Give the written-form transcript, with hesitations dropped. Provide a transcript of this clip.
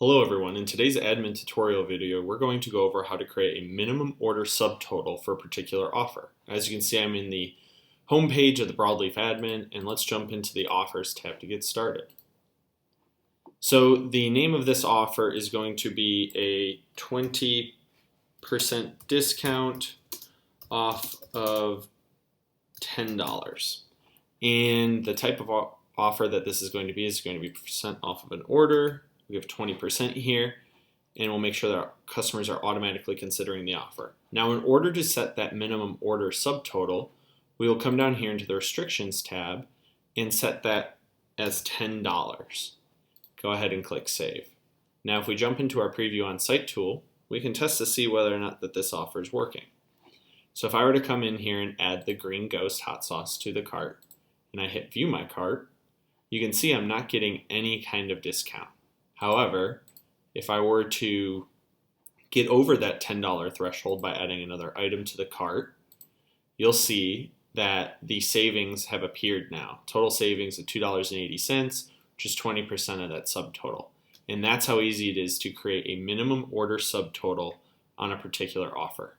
Hello everyone, in today's admin tutorial video we're going to go over how to create a minimum order subtotal for a particular offer. As you can see, I'm in the home page of the Broadleaf admin, and let's jump into the offers tab to get started. So the name of this offer is going to be a 20% discount off of $10. And the type of offer that this is going to be percent off of an order. We have 20% here, and we'll make sure that our customers are automatically considering the offer. Now, in order to set that minimum order subtotal, we will come down here into the restrictions tab and set that as $10. Go ahead and click save. Now, if we jump into our preview on site tool, we can test to see whether or not that this offer is working. So if I were to come in here and add the green ghost hot sauce to the cart, and I hit view my cart, you can see I'm not getting any kind of discount. However, if I were to get over that $10 threshold by adding another item to the cart, you'll see that the savings have appeared now. Total savings of $2.80, which is 20% of that subtotal. And that's how easy it is to create a minimum order subtotal on a particular offer.